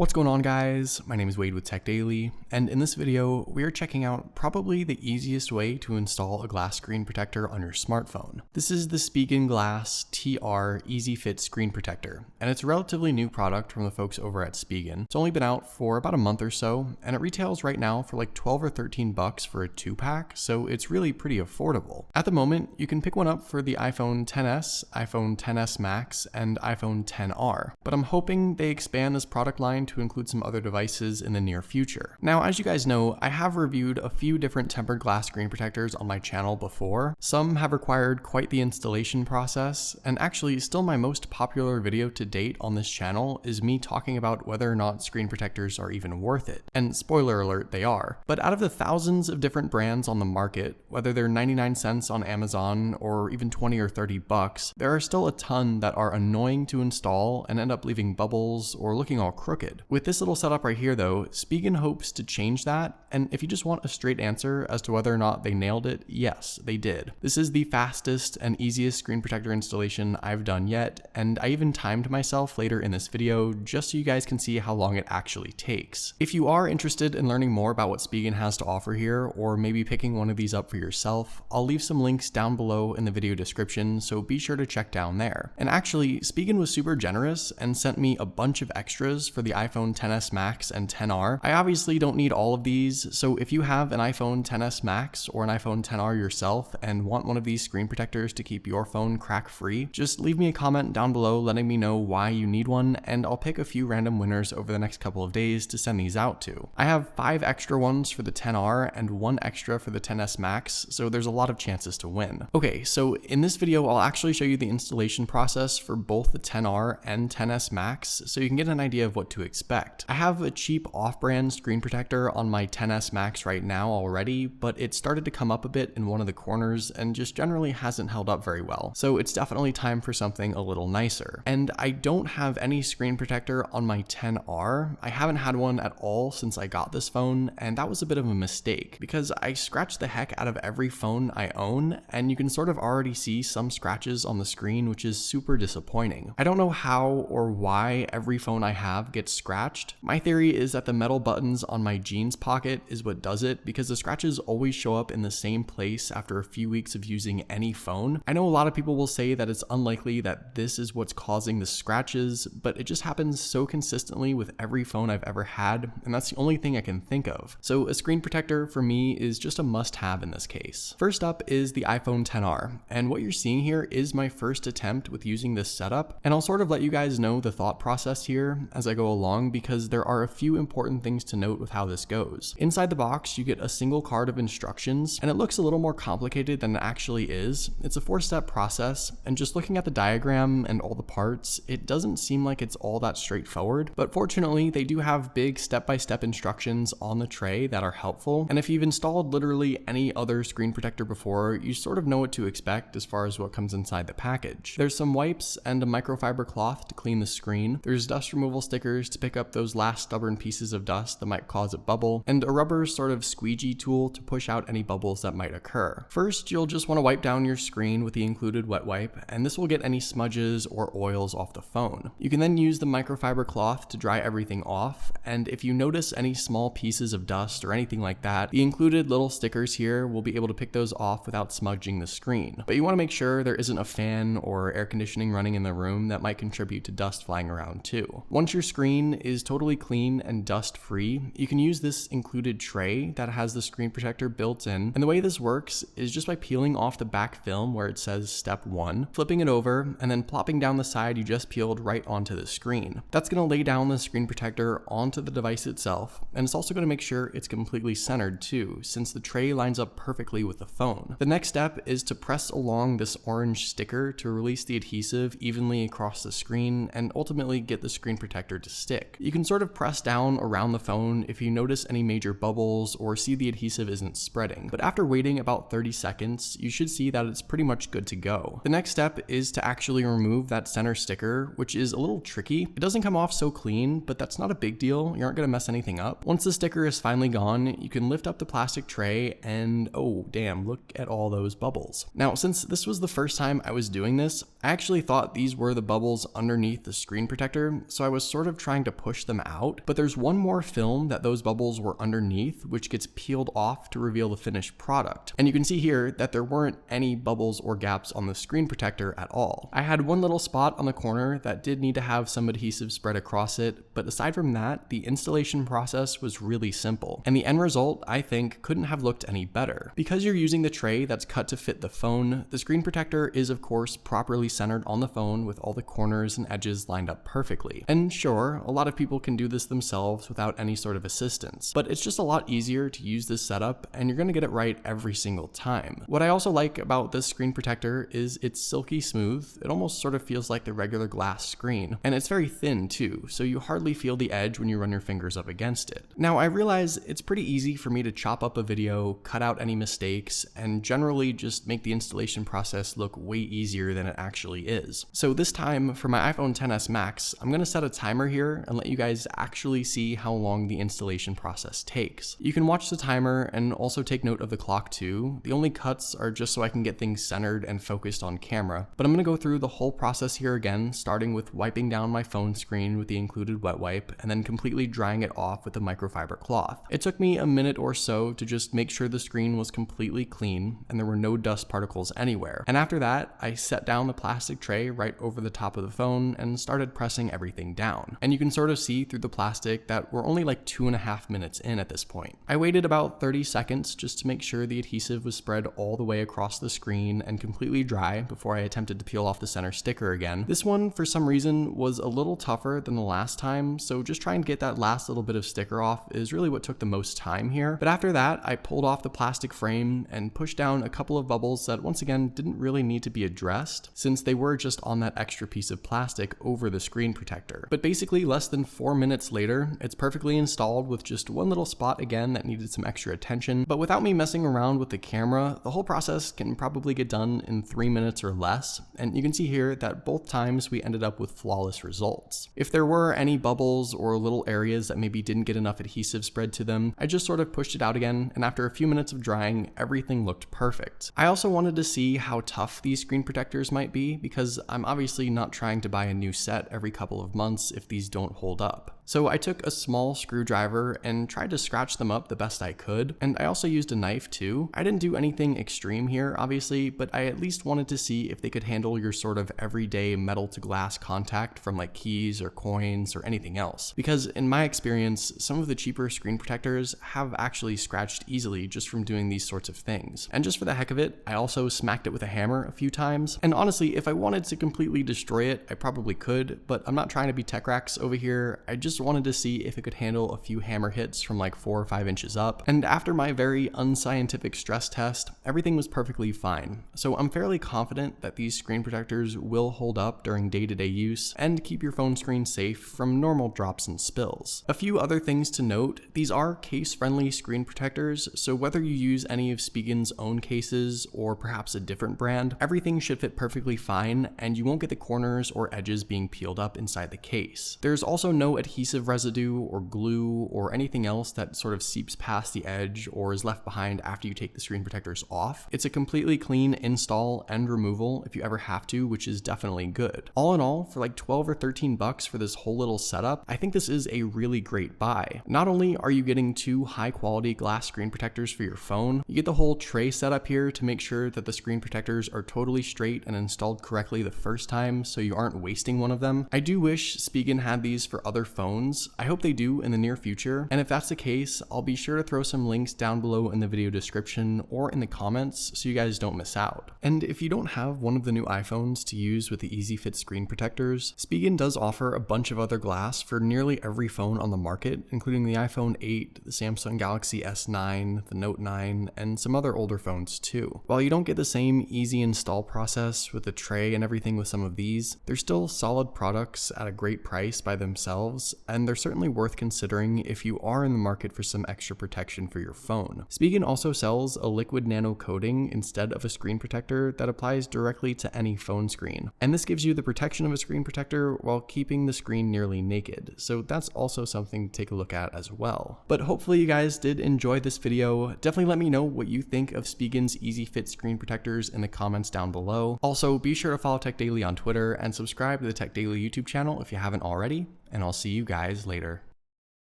What's going on, guys? My name is Wade with Tech Daily, and in this video, we are checking out probably the easiest way to install a glass screen protector on your smartphone. This is the Spigen Glas.tR EZ Fit screen protector, and it's a relatively new product from the folks over at Spigen. It's only been out for about a month or so, and it retails right now for like 12 or 13 bucks for a 2-pack, so it's really pretty affordable. At the moment, you can pick one up for the iPhone XS, iPhone XS Max, and iPhone XR, but I'm hoping they expand this product line to include some other devices in the near future. Now, as you guys know, I have reviewed a few different tempered glass screen protectors on my channel before. Some have required quite the installation process, and actually still my most popular video to date on this channel is me talking about whether or not screen protectors are even worth it. And spoiler alert, they are. But out of the thousands of different brands on the market, whether they're 99 cents on Amazon or even 20 or 30 bucks, there are still a ton that are annoying to install and end up leaving bubbles or looking all crooked. With this little setup right here though, Spigen hopes to change that, and if you just want a straight answer as to whether or not they nailed it, yes, they did. This is the fastest and easiest screen protector installation I've done yet, and I even timed myself later in this video just so you guys can see how long it actually takes. If you are interested in learning more about what Spigen has to offer here, or maybe picking one of these up for yourself, I'll leave some links down below in the video description, so be sure to check down there. And actually, Spigen was super generous and sent me a bunch of extras for the iPhone XS Max and XR. I obviously don't need all of these, so if you have an iPhone XS Max or an iPhone XR yourself and want one of these screen protectors to keep your phone crack-free, just leave me a comment down below letting me know why you need one, and I'll pick a few random winners over the next couple of days to send these out to. I have 5 extra ones for the XR and 1 extra for the XS Max, so there's a lot of chances to win. Okay, so in this video, I'll actually show you the installation process for both the XR and XS Max, so you can get an idea of what to expect. I have a cheap off-brand screen protector on my XS Max right now already, but it started to come up a bit in one of the corners and just generally hasn't held up very well. So it's definitely time for something a little nicer. And I don't have any screen protector on my XR. I haven't had one at all since I got this phone, and that was a bit of a mistake because I scratched the heck out of every phone I own, and you can sort of already see some scratches on the screen, which is super disappointing. I don't know how or why every phone I have gets scratched. My theory is that the metal buttons on my jeans pocket is what does it, because the scratches always show up in the same place after a few weeks of using any phone. I know a lot of people will say that it's unlikely that this is what's causing the scratches, but it just happens so consistently with every phone I've ever had, and that's the only thing I can think of. So a screen protector for me is just a must-have in this case. First up is the iPhone XR, and what you're seeing here is my first attempt with using this setup, and I'll sort of let you guys know the thought process here as I go along because there are a few important things to note with how this goes. Inside the box, you get a single card of instructions, and it looks a little more complicated than it actually is. It's a 4-step process, and just looking at the diagram and all the parts, it doesn't seem like it's all that straightforward, but fortunately, they do have big step-by-step instructions on the tray that are helpful, and if you've installed literally any other screen protector before, you sort of know what to expect as far as what comes inside the package. There's some wipes and a microfiber cloth to clean the screen. There's dust removal stickers to pick up those last stubborn pieces of dust that might cause a bubble, and a rubber sort of squeegee tool to push out any bubbles that might occur. First, you'll just want to wipe down your screen with the included wet wipe, and this will get any smudges or oils off the phone. You can then use the microfiber cloth to dry everything off, and if you notice any small pieces of dust or anything like that, the included little stickers here will be able to pick those off without smudging the screen. But you want to make sure there isn't a fan or air conditioning running in the room that might contribute to dust flying around too. Once your screen is totally clean and dust free, you can use this included tray that has the screen protector built in, and the way this works is just by peeling off the back film where it says step 1, flipping it over, and then plopping down the side you just peeled right onto the screen. That's going to lay down the screen protector onto the device itself, and it's also going to make sure it's completely centered too, since the tray lines up perfectly with the phone. The next step is to press along this orange sticker to release the adhesive evenly across the screen and ultimately get the screen protector to stick. You can sort of press down around the phone if you notice any major bubbles or see the adhesive isn't spreading, but after waiting about 30 seconds, you should see that it's pretty much good to go. The next step is to actually remove that center sticker, which is a little tricky. It doesn't come off so clean, but that's not a big deal. You aren't going to mess anything up. Once the sticker is finally gone, you can lift up the plastic tray and oh damn, look at all those bubbles. Now, since this was the first time I was doing this, I actually thought these were the bubbles underneath the screen protector, so I was sort of trying to push them out, but there's one more film that those bubbles were underneath, which gets peeled off to reveal the finished product. And you can see here that there weren't any bubbles or gaps on the screen protector at all. I had one little spot on the corner that did need to have some adhesive spread across it, but aside from that, the installation process was really simple, and the end result, I think, couldn't have looked any better. Because you're using the tray that's cut to fit the phone, the screen protector is of course properly centered on the phone with all the corners and edges lined up perfectly. And sure, a lot of people can do this themselves without any sort of assistance, but it's just a lot easier to use this setup, and you're gonna get it right every single time. What I also like about this screen protector is it's silky smooth. It almost sort of feels like the regular glass screen, and it's very thin too, so you hardly feel the edge when you run your fingers up against it. Now, I realize it's pretty easy for me to chop up a video, cut out any mistakes, and generally just make the installation process look way easier than it actually is. So this time, for my iPhone XS Max, I'm gonna set a timer here and let you guys actually see how long the installation process takes. You can watch the timer and also take note of the clock too. The only cuts are just so I can get things centered and focused on camera, but I'm gonna go through the whole process here again, starting with wiping down my phone screen with the included wet wipe, and then completely drying it off with a microfiber cloth. It took me a minute or so to just make sure the screen was completely clean and there were no dust particles anywhere. And after that, I set down the plastic tray right over the top of the phone and started pressing everything down. And you can sort of see through the plastic that we're only like 2.5 minutes in at this point. I waited about 30 seconds just to make sure the adhesive was spread all the way across the screen and completely dry before I attempted to peel off the center sticker again. This one, for some reason, was a little tougher than the last time, so just trying to get that last little bit of sticker off is really what took the most time here. But after that, I pulled off the plastic frame and pushed down a couple of bubbles that once again didn't really need to be addressed, since they were just on that extra piece of plastic over the screen protector. But basically less than 4 minutes later, it's perfectly installed with just one little spot again that needed some extra attention. But without me messing around with the camera, the whole process can probably get done in 3 minutes or less, and you can see here that both times we ended up with flawless results. If there were any bubbles or little areas that maybe didn't get enough adhesive spread to them, I just sort of pushed it out again, and after a few minutes of drying, everything looked perfect. I also wanted to see how tough these screen protectors might be, because I'm obviously not trying to buy a new set every couple of months if these don't hold up. So I took a small screwdriver and tried to scratch them up the best I could, and I also used a knife too. I didn't do anything extreme here, obviously, but I at least wanted to see if they could handle your sort of everyday metal to glass contact from like keys or coins or anything else. Because in my experience, some of the cheaper screen protectors have actually scratched easily just from doing these sorts of things. And just for the heck of it, I also smacked it with a hammer a few times. And honestly, if I wanted to completely destroy it, I probably could, but I'm not trying to be tech racks over here. I just wanted to see if it could handle a few hammer hits from like 4 or 5 inches up. And after my very unscientific stress test, everything was perfectly fine. So I'm fairly confident that these screen protectors will hold up during day-to-day use and keep your phone screen safe from normal drops and spills. A few other things to note: these are case-friendly screen protectors, so whether you use any of Spigen's own cases or perhaps a different brand, everything should fit perfectly fine and you won't get the corners or edges being peeled up inside the case. There's also no adhesive residue or glue or anything else that sort of seeps past the edge or is left behind after you take the screen protectors off. It's a completely clean install and removal if you ever have to, which is definitely good. All in all, for like 12 or 13 bucks for this whole little setup, I think this is a really great buy. Not only are you getting 2 high quality glass screen protectors for your phone, you get the whole tray setup here to make sure that the screen protectors are totally straight and installed correctly the first time so you aren't wasting one of them. I do wish Spigen had these for other phones. I hope they do in the near future, and if that's the case, I'll be sure to throw some links down below in the video description or in the comments so you guys don't miss out. And if you don't have one of the new iPhones to use with the EZ Fit screen protectors, Spigen does offer a bunch of other glass for nearly every phone on the market, including the iPhone 8, the Samsung Galaxy S9, the Note 9, and some other older phones too. While you don't get the same easy install process with the tray and everything with some of these, they're still solid products at a great price by themselves, and they're certainly worth considering if you are in the market for some extra protection for your phone. Spigen also sells a liquid nano coating instead of a screen protector that applies directly to any phone screen. And this gives you the protection of a screen protector while keeping the screen nearly naked. So that's also something to take a look at as well. But hopefully you guys did enjoy this video. Definitely let me know what you think of Spigen's EZ Fit screen protectors in the comments down below. Also, be sure to follow Tech Daily on Twitter and subscribe to the Tech Daily YouTube channel if you haven't already, and I'll see you guys later.